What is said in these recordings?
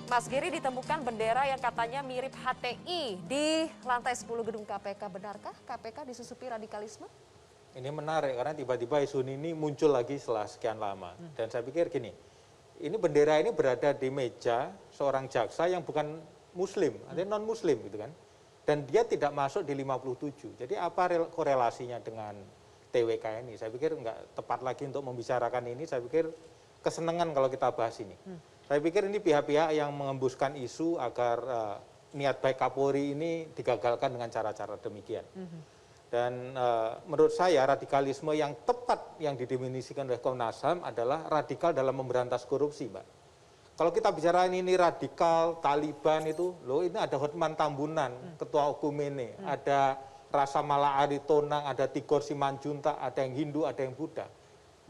Mas Giri, ditemukan bendera yang katanya mirip HTI di lantai 10 gedung KPK. Benarkah KPK disusupi radikalisme? Ini menarik karena tiba-tiba isu ini muncul lagi setelah sekian lama. Dan saya pikir gini, ini bendera ini berada di meja seorang jaksa yang bukan muslim, artinya non-muslim gitu kan. Dan dia tidak masuk di 57. Jadi apa korelasinya dengan TWK ini? Saya pikir nggak tepat lagi untuk membicarakan ini, saya pikir kesenangan kalau kita bahas ini. Saya pikir ini pihak-pihak yang mengembuskan isu agar niat baik Kapolri ini digagalkan dengan cara-cara demikian. Dan menurut saya radikalisme yang tepat yang didefinisikan oleh Komnas HAM adalah radikal dalam memberantas korupsi, Mbak. Kalau kita bicara ini radikal, Taliban itu, loh ini ada Hotman Tambunan, Ketua Okumene, ada Rasa Mala Aritonang, ada Tigor Simanjuntak, ada yang Hindu, ada yang Buddha.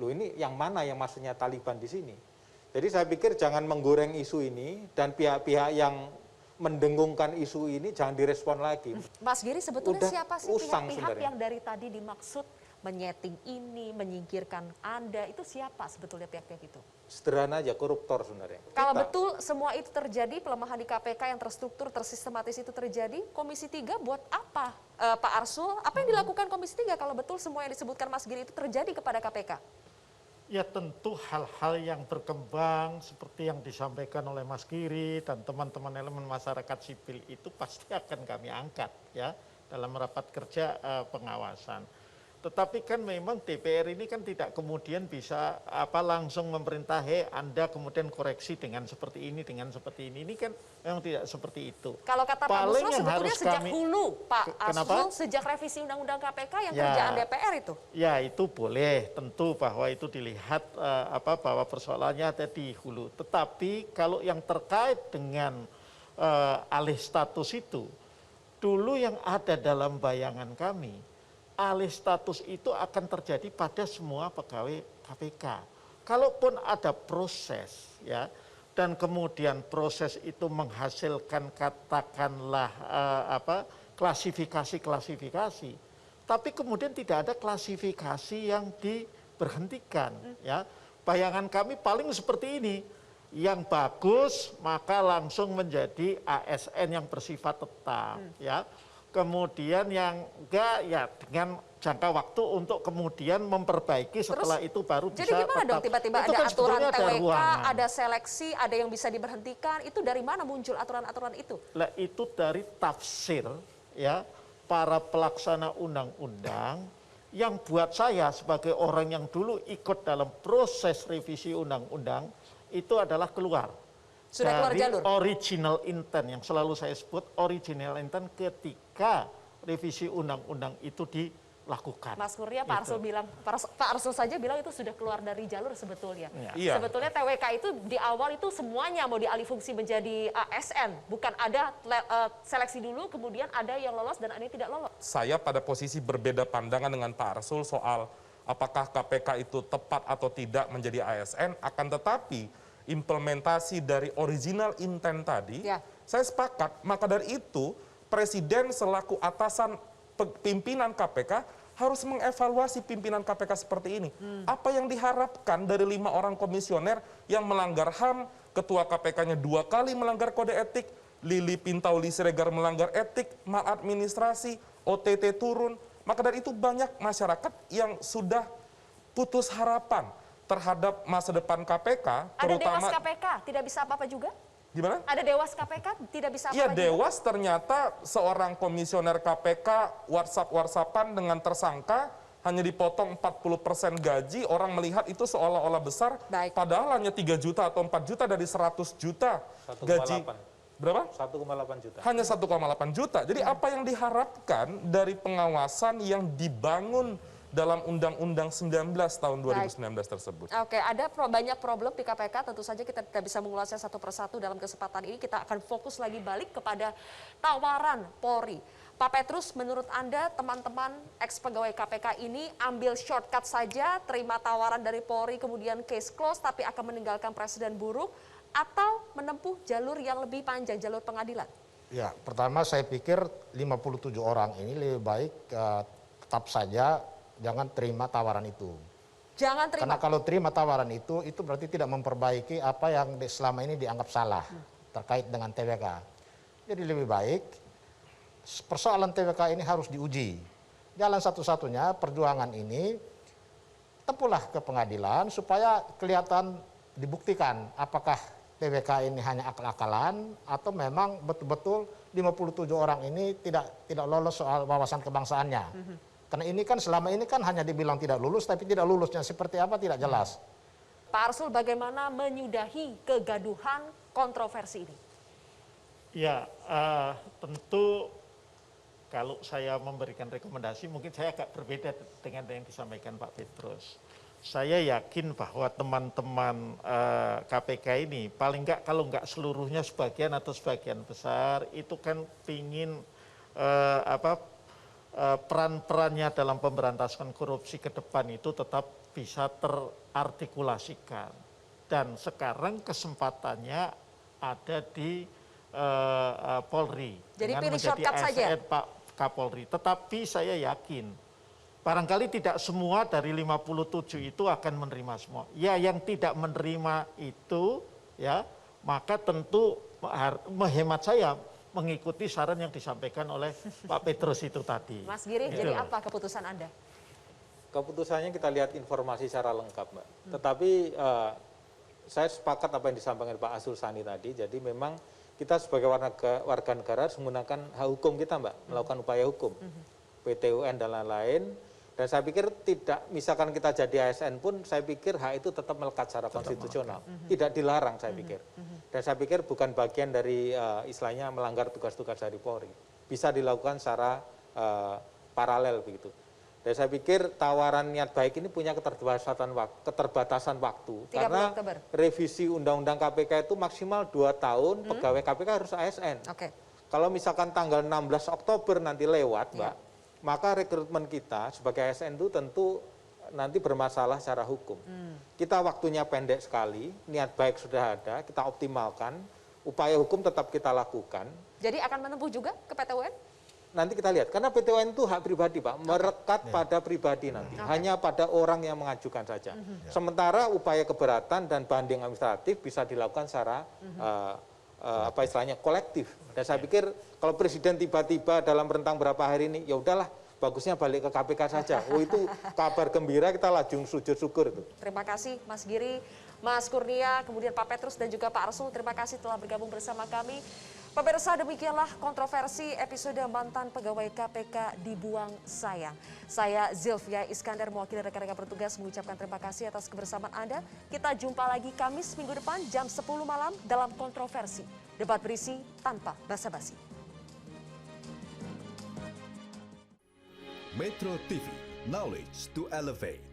Loh ini yang mana yang maksudnya Taliban di sini? Jadi saya pikir jangan menggoreng isu ini dan pihak-pihak yang mendengungkan isu ini jangan direspon lagi. Mas Giri, sebetulnya Udah siapa sih usang pihak-pihak sebenarnya. yang dari tadi dimaksud menyeting ini, menyingkirkan Anda, itu siapa sebetulnya pihak-pihak itu? Sederhana aja, koruptor sebenarnya. Kalau betul semua itu terjadi, pelemahan di KPK yang terstruktur, tersistematis itu terjadi, Komisi 3 buat apa? Pak Arsul, apa yang dilakukan Komisi 3 kalau betul semua yang disebutkan Mas Giri itu terjadi kepada KPK? Ya tentu hal-hal yang berkembang seperti yang disampaikan oleh Mas Giri dan teman-teman elemen masyarakat sipil itu pasti akan kami angkat ya dalam rapat kerja pengawasan. Tetapi kan memang DPR ini kan tidak kemudian bisa langsung memerintah, Anda kemudian koreksi dengan seperti ini, dengan seperti ini. Ini kan memang tidak seperti itu. Kalau kata Pak Busro sebetulnya sejak hulu, Pak Arsul, sejak revisi Undang-Undang KPK yang kerjaan DPR itu. Ya itu boleh, tentu bahwa itu dilihat bahwa persoalannya ada di hulu. Tetapi kalau yang terkait dengan alih status itu, dulu yang ada dalam bayangan kami, alih status itu akan terjadi pada semua pegawai KPK. Kalaupun ada proses ya dan kemudian proses itu menghasilkan katakanlah klasifikasi, tapi kemudian tidak ada klasifikasi yang diberhentikan ya. Bayangan kami paling seperti ini. Yang bagus maka langsung menjadi ASN yang bersifat tetap ya. Kemudian yang enggak ya dengan jangka waktu untuk kemudian memperbaiki setelah itu baru bisa. Jadi gimana dong tiba-tiba ada kan aturan TWK, ada seleksi, ada yang bisa diberhentikan, itu dari mana muncul aturan-aturan itu? Lah itu dari tafsir ya para pelaksana undang-undang yang buat saya sebagai orang yang dulu ikut dalam proses revisi undang-undang itu adalah keluar. Sudah keluar jalur? Original intent yang selalu saya sebut original intent ketika revisi undang-undang itu dilakukan. Mas Kurnia, Pak Arsul bilang, Pak Arsul saja bilang itu sudah keluar dari jalur sebetulnya. Iya. Sebetulnya TWK itu di awal itu semuanya mau dialih fungsi menjadi ASN, bukan ada seleksi dulu kemudian ada yang lolos dan ada yang tidak lolos. Saya pada posisi berbeda pandangan dengan Pak Arsul soal apakah KPK itu tepat atau tidak menjadi ASN, akan tetapi implementasi dari original intent tadi, saya sepakat. Maka dari itu, Presiden selaku atasan pimpinan KPK harus mengevaluasi pimpinan KPK seperti ini. Apa yang diharapkan dari 5 orang komisioner yang melanggar HAM, Ketua KPK-nya 2 kali melanggar kode etik, Lili Pintauli Siregar melanggar etik, maladministrasi, OTT turun. Maka dari itu banyak masyarakat yang sudah putus harapan terhadap masa depan KPK, ada Dewas KPK, tidak bisa apa-apa juga? Gimana? Ada Dewas KPK, tidak bisa apa-apa Iya, juga? Dewas ternyata seorang komisioner KPK WhatsApp-WhatsAppan dengan tersangka hanya dipotong 40% gaji, orang melihat itu seolah-olah besar, padahal hanya 3 juta atau 4 juta dari 100 juta gaji. Berapa? 1,8 juta. Hanya 1,8 juta. Jadi apa yang diharapkan dari pengawasan yang dibangun dalam Undang-Undang 19 tahun 2019 tersebut. Oke, ada banyak problem di KPK, tentu saja kita tidak bisa mengulasnya satu persatu dalam kesempatan ini. Kita akan fokus lagi balik kepada tawaran Polri. Pak Petrus, menurut Anda teman-teman ex-pegawai KPK ini ambil shortcut saja, terima tawaran dari Polri, kemudian case close, tapi akan meninggalkan presiden buruk, atau menempuh jalur yang lebih panjang, jalur pengadilan? Ya, pertama saya pikir 57 orang ini lebih baik tetap saja jangan terima tawaran itu. Jangan terima. Karena kalau terima tawaran itu berarti tidak memperbaiki apa yang selama ini dianggap salah. terkait dengan TWK. Jadi lebih baik persoalan TWK ini harus diuji. Jalan satu-satunya perjuangan ini tempuhlah ke pengadilan supaya kelihatan dibuktikan apakah TWK ini hanya akal-akalan atau memang betul-betul 57 orang ini tidak lolos soal wawasan kebangsaannya. Karena ini kan selama ini kan hanya dibilang tidak lulus, tapi tidak lulusnya seperti apa tidak jelas. Pak Arsul, bagaimana menyudahi kegaduhan kontroversi ini? Ya, tentu kalau saya memberikan rekomendasi mungkin saya agak berbeda dengan yang disampaikan Pak Petrus. Saya yakin bahwa teman-teman KPK ini paling enggak kalau enggak seluruhnya sebagian atau sebagian besar itu kan pingin peran-perannya dalam pemberantasan korupsi ke depan itu tetap bisa terartikulasikan. Dan sekarang kesempatannya ada di Polri. Jadi dengan pilih menjadi shortcut saja? ASN Pak Kapolri. Tetapi saya yakin barangkali tidak semua dari 57 itu akan menerima semua. Ya, yang tidak menerima itu ya, maka tentu hemat saya mengikuti saran yang disampaikan oleh Pak Petrus itu tadi. Mas Giri, Gitu. jadi apa keputusan Anda? Keputusannya kita lihat informasi secara lengkap, Mbak. Tetapi saya sepakat apa yang disampaikan Pak Arsul Sani tadi. Jadi memang kita sebagai warga negara harus menggunakan hak hukum kita, Mbak, melakukan upaya hukum, PT UN dan lain-lain. Dan saya pikir tidak, misalkan kita jadi ASN pun, saya pikir hak itu tetap melekat secara konstitusional, tidak dilarang saya pikir. Dan saya pikir bukan bagian dari istilahnya melanggar tugas-tugas dari Polri, bisa dilakukan secara paralel begitu. Dan saya pikir tawaran niat baik ini punya keterbatasan waktu, karena revisi Undang-Undang KPK itu maksimal 2 tahun, pegawai KPK harus ASN. Kalau misalkan tanggal 16 Oktober nanti lewat, Mbak, maka rekrutmen kita sebagai ASN itu tentu nanti bermasalah secara hukum. Kita waktunya pendek sekali, niat baik sudah ada, kita optimalkan, upaya hukum tetap kita lakukan. Jadi akan menempuh juga ke PT UN? Nanti kita lihat, karena PT UN itu hak pribadi, Pak, merekat pada pribadi nanti, hanya pada orang yang mengajukan saja. Sementara upaya keberatan dan banding administratif bisa dilakukan secara apa istilahnya kolektif. Dan saya pikir kalau presiden tiba-tiba dalam rentang berapa hari ini, ya udahlah, bagusnya balik ke KPK saja. Oh, itu kabar gembira, kita lajung sujud syukur itu. Terima kasih Mas Giri, Mas Kurnia, kemudian Pak Petrus dan juga Pak Arsul. Terima kasih telah bergabung bersama kami. Pemirsa, demikianlah kontroversi episode mantan pegawai KPK dibuang sayang. Saya Zilvia Iskandar mewakili rekan-rekan bertugas mengucapkan terima kasih atas kebersamaan Anda. Kita jumpa lagi Kamis minggu depan jam 10 malam dalam kontroversi. Debat berisi tanpa basa-basi. Metro TV, knowledge to elevate.